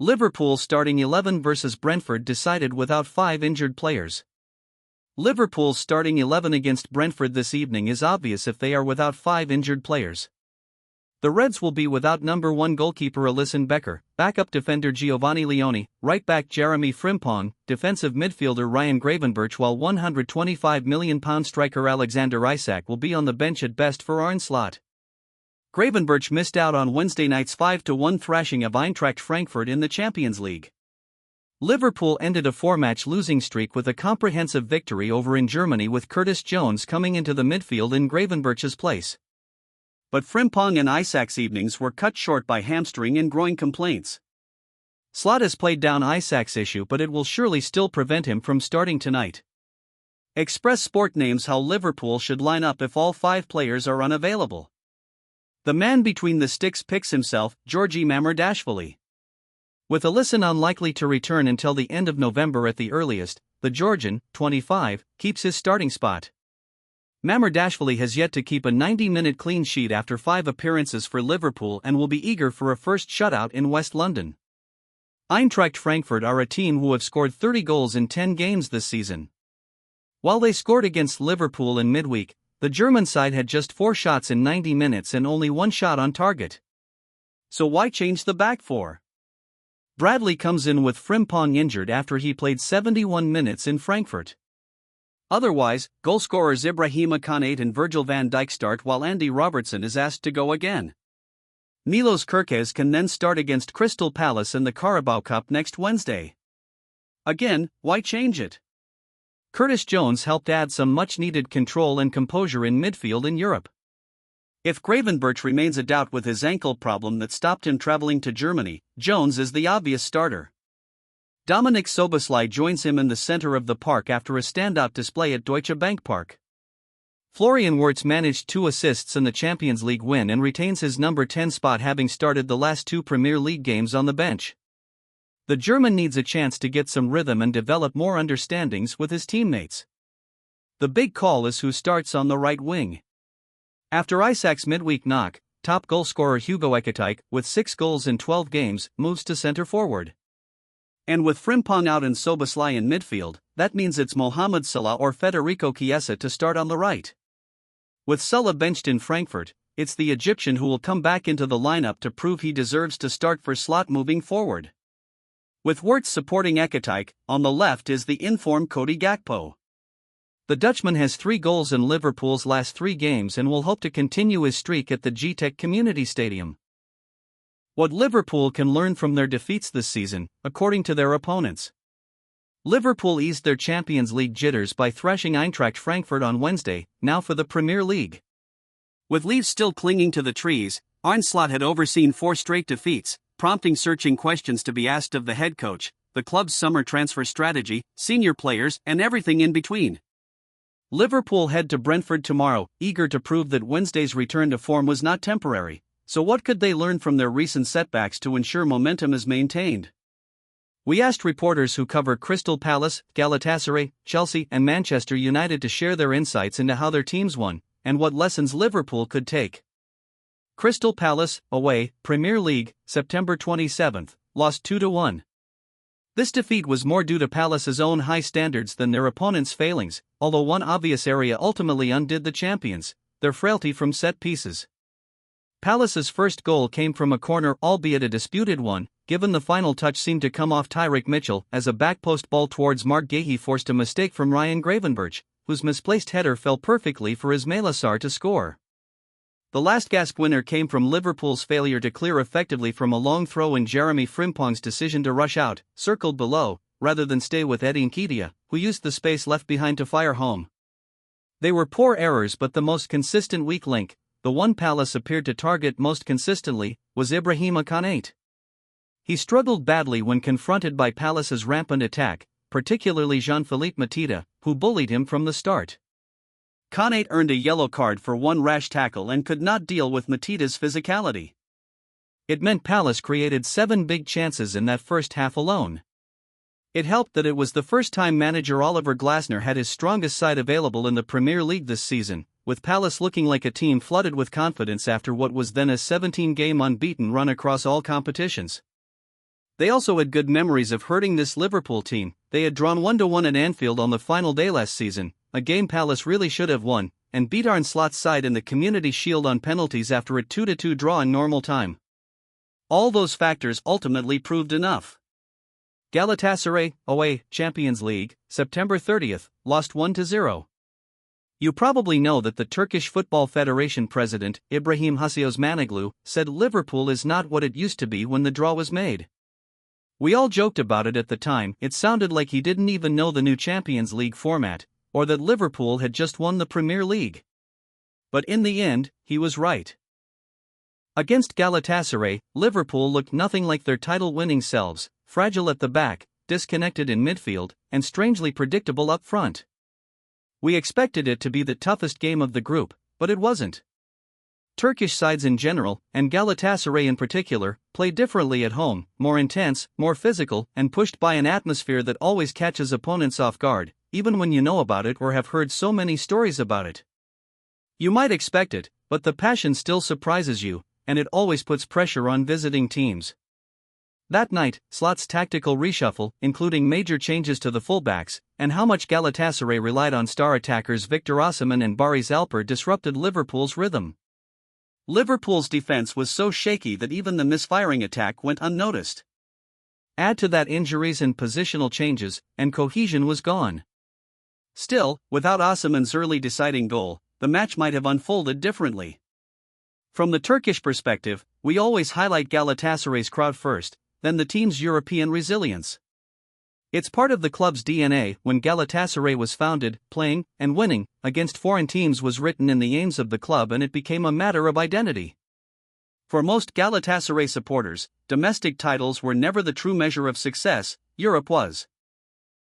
Liverpool starting 11 versus Brentford decided without 5 injured players. Liverpool's starting 11 against Brentford this evening is obvious if they are without 5 injured players. The Reds will be without number 1 goalkeeper Alisson Becker, backup defender Giovanni Leone, right-back Jeremy Frimpong, defensive midfielder Ryan Gravenberch, while £125 million striker Alexander Isak will be on the bench at best for Arne Slot. Gravenberch missed out on Wednesday night's 5-1 thrashing of Eintracht Frankfurt in the Champions League. Liverpool ended a 4-match losing streak with a comprehensive victory over in Germany, with Curtis Jones coming into the midfield in Gravenberch's place. But Frimpong and Isak's evenings were cut short by hamstring and groin complaints. Slot has played down Isak's issue, but it will surely still prevent him from starting tonight. Express Sport names how Liverpool should line up if all 5 players are unavailable. The man between the sticks picks himself, Georgi Mamardashvili. With Alisson unlikely to return until the end of November at the earliest, the Georgian, 25, keeps his starting spot. Mamardashvili has yet to keep a 90-minute clean sheet after 5 appearances for Liverpool and will be eager for a first shutout in West London. Eintracht Frankfurt are a team who have scored 30 goals in 10 games this season. While they scored against Liverpool in midweek, the German side had just 4 shots in 90 minutes and only 1 shot on target. So why change the back four? Bradley comes in with Frimpong injured after he played 71 minutes in Frankfurt. Otherwise, goalscorers Ibrahima Konate and Virgil van Dijk start while Andy Robertson is asked to go again. Milos Kerkez can then start against Crystal Palace in the Carabao Cup next Wednesday. Again, why change it? Curtis Jones helped add some much-needed control and composure in midfield in Europe. If Gravenberch remains a doubt with his ankle problem that stopped him travelling to Germany, Jones is the obvious starter. Dominik Szoboszlai joins him in the center of the park after a standout display at Deutsche Bank Park. Florian Wirtz managed 2 assists in the Champions League win and retains his number 10 spot, having started the last 2 Premier League games on the bench. The German needs a chance to get some rhythm and develop more understandings with his teammates. The big call is who starts on the right wing. After Isak's midweek knock, top goalscorer Hugo Ekitike, with 6 goals in 12 games, moves to center forward. And with Frimpong out and Szoboszlai in midfield, that means it's Mohamed Salah or Federico Chiesa to start on the right. With Salah benched in Frankfurt, it's the Egyptian who will come back into the lineup to prove he deserves to start for Slot moving forward. With Wirtz supporting Ekitike, on the left is the in-form Cody Gakpo. The Dutchman has 3 goals in Liverpool's last 3 games and will hope to continue his streak at the GTEC Community Stadium. What Liverpool can learn from their defeats this season, according to their opponents. Liverpool eased their Champions League jitters by thrashing Eintracht Frankfurt on Wednesday, now for the Premier League. With leaves still clinging to the trees, Arne Slot had overseen 4 straight defeats, prompting searching questions to be asked of the head coach, the club's summer transfer strategy, senior players, and everything in between. Liverpool head to Brentford tomorrow, eager to prove that Wednesday's return to form was not temporary. So what could they learn from their recent setbacks to ensure momentum is maintained? We asked reporters who cover Crystal Palace, Galatasaray, Chelsea, and Manchester United to share their insights into how their teams won, and what lessons Liverpool could take. Crystal Palace, away, Premier League, September 27, lost 2-1. This defeat was more due to Palace's own high standards than their opponents' failings, although one obvious area ultimately undid the champions: their frailty from set pieces. Palace's first goal came from a corner, albeit a disputed one, given the final touch seemed to come off Tyrick Mitchell as a back-post ball towards Marc Guéhi forced a mistake from Ryan Gravenberch, whose misplaced header fell perfectly for Ismaila Sarr to score. The last gasp winner came from Liverpool's failure to clear effectively from a long throw and Jeremy Frimpong's decision to rush out, circled below, rather than stay with Eddie Nketiah, who used the space left behind to fire home. They were poor errors, but the most consistent weak link, the one Palace appeared to target most consistently, was Ibrahima Konate. He struggled badly when confronted by Palace's rampant attack, particularly Jean-Philippe Mateta, who bullied him from the start. Konate earned a yellow card for one rash tackle and could not deal with Mateta's physicality. It meant Palace created 7 big chances in that first half alone. It helped that it was the first time manager Oliver Glasner had his strongest side available in the Premier League this season, with Palace looking like a team flooded with confidence after what was then a 17-game unbeaten run across all competitions. They also had good memories of hurting this Liverpool team. They had drawn 1-1 at Anfield on the final day last season, a game Palace really should have won, and beat Arne Slot's side in the Community Shield on penalties after a 2-2 draw in normal time. All those factors ultimately proved enough. Galatasaray, away, Champions League, September 30th, lost 1-0. You probably know that the Turkish Football Federation president, Ibrahim Hasiozmanoglu, said Liverpool is not what it used to be when the draw was made. We all joked about it at the time. It sounded like he didn't even know the new Champions League format, or that Liverpool had just won the Premier League. But in the end, he was right. Against Galatasaray, Liverpool looked nothing like their title-winning selves, fragile at the back, disconnected in midfield, and strangely predictable up front. We expected it to be the toughest game of the group, but it wasn't. Turkish sides in general, and Galatasaray in particular, play differently at home, more intense, more physical, and pushed by an atmosphere that always catches opponents off guard, even when you know about it or have heard so many stories about it. You might expect it, but the passion still surprises you, and it always puts pressure on visiting teams. That night, Slot's tactical reshuffle, including major changes to the fullbacks, and how much Galatasaray relied on star attackers Victor Osimhen and Barış Alper disrupted Liverpool's rhythm. Liverpool's defense was so shaky that even the misfiring attack went unnoticed. Add to that injuries and positional changes, and cohesion was gone. Still, without Osimhen's early deciding goal, the match might have unfolded differently. From the Turkish perspective, we always highlight Galatasaray's crowd first, then the team's European resilience. It's part of the club's DNA. When Galatasaray was founded, playing and winning against foreign teams was written in the aims of the club, and it became a matter of identity. For most Galatasaray supporters, domestic titles were never the true measure of success, Europe was.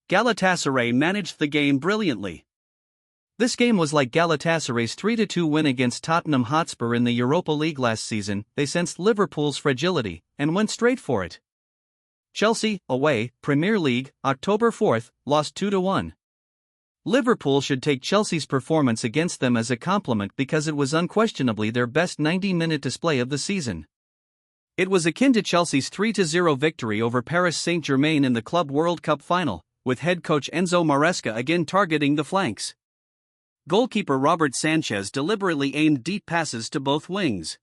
Galatasaray managed the game brilliantly. This game was like Galatasaray's 3-2 win against Tottenham Hotspur in the Europa League last season. They sensed Liverpool's fragility and went straight for it. Chelsea, away, Premier League, October 4th, lost 2-1. Liverpool should take Chelsea's performance against them as a compliment because it was unquestionably their best 90-minute display of the season. It was akin to Chelsea's 3-0 victory over Paris Saint-Germain in the Club World Cup final, with head coach Enzo Maresca again targeting the flanks. Goalkeeper Robert Sanchez deliberately aimed deep passes to both wings.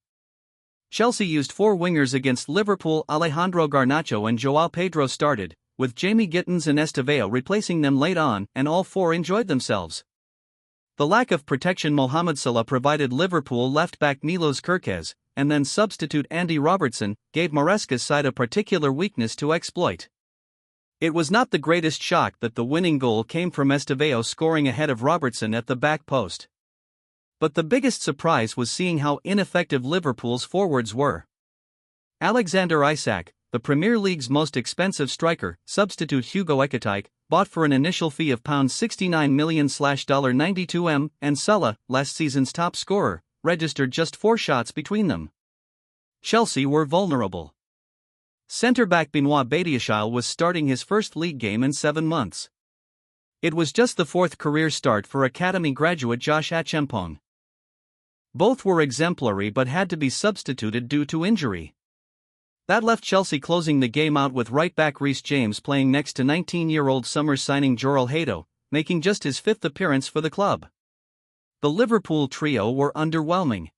Chelsea used four wingers against Liverpool. Alejandro Garnacho and João Pedro started, with Jamie Gittins and Estevao replacing them late on, and all four enjoyed themselves. The lack of protection Mohamed Salah provided Liverpool left-back Milos Kerkez, and then substitute Andy Robertson, gave Maresca's side a particular weakness to exploit. It was not the greatest shock that the winning goal came from Estevao scoring ahead of Robertson at the back post. But the biggest surprise was seeing how ineffective Liverpool's forwards were. Alexander Isak, the Premier League's most expensive striker, substitute Hugo Ekitike, bought for an initial fee of £69 million/$92m, and Salah, last season's top scorer, registered just 4 shots between them. Chelsea were vulnerable. Centre-back Benoit Badiashile was starting his first league game in 7 months. It was just the 4th career start for academy graduate Josh Achempong. Both were exemplary but had to be substituted due to injury. That left Chelsea closing the game out with right-back Reece James playing next to 19-year-old summer signing Jorel Hato, making just his 5th appearance for the club. The Liverpool trio were underwhelming.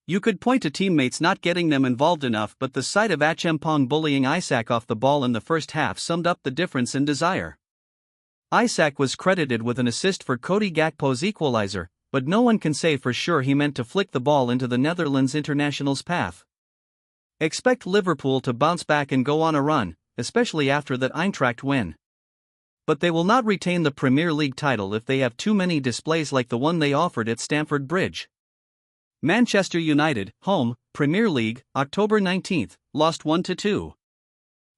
You could point to teammates not getting them involved enough, but the sight of Achempong bullying Isak off the ball in the first half summed up the difference in desire. Isak was credited with an assist for Cody Gakpo's equalizer, but no one can say for sure he meant to flick the ball into the Netherlands international's path. Expect Liverpool to bounce back and go on a run, especially after that Eintracht win. But they will not retain the Premier League title if they have too many displays like the one they offered at Stamford Bridge. Manchester United, home, Premier League, October 19th, lost 1-2.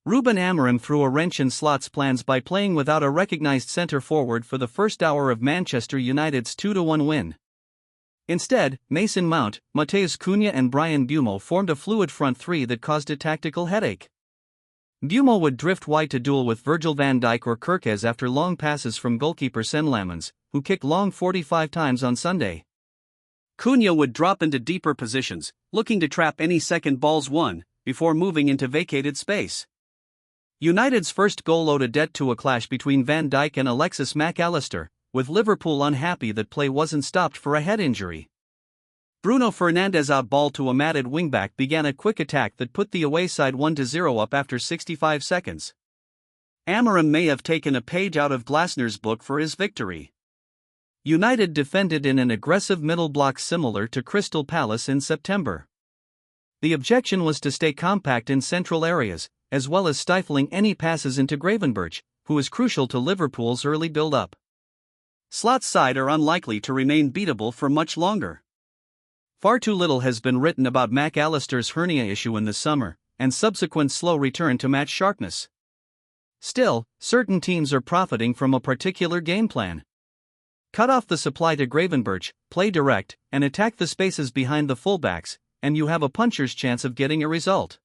Ruben Amorim threw a wrench in Slot's plans by playing without a recognised centre-forward for the first hour of Manchester United's 2-1 win. Instead, Mason Mount, Matheus Cunha and Bryan Mbeumo formed a fluid front three that caused a tactical headache. Mbeumo would drift wide to duel with Virgil van Dijk or Kerkez after long passes from goalkeeper Sen Lammens, who kicked long 45 times on Sunday. Cunha would drop into deeper positions, looking to trap any second balls won, before moving into vacated space. United's first goal owed a debt to a clash between Van Dijk and Alexis Mac Allister, with Liverpool unhappy that play wasn't stopped for a head injury. Bruno Fernandes outballed to a matted wingback began a quick attack that put the away side 1-0 up after 65 seconds. Amorim may have taken a page out of Glasner's book for his victory. United defended in an aggressive middle block similar to Crystal Palace in September. The objection was to stay compact in central areas, as well as stifling any passes into Gravenberch, who is crucial to Liverpool's early build-up. Slot's side are unlikely to remain beatable for much longer. Far too little has been written about Mac Allister's hernia issue in the summer, and subsequent slow return to match sharpness. Still, certain teams are profiting from a particular game plan. Cut off the supply to Gravenberch, play direct, and attack the spaces behind the fullbacks, and you have a puncher's chance of getting a result.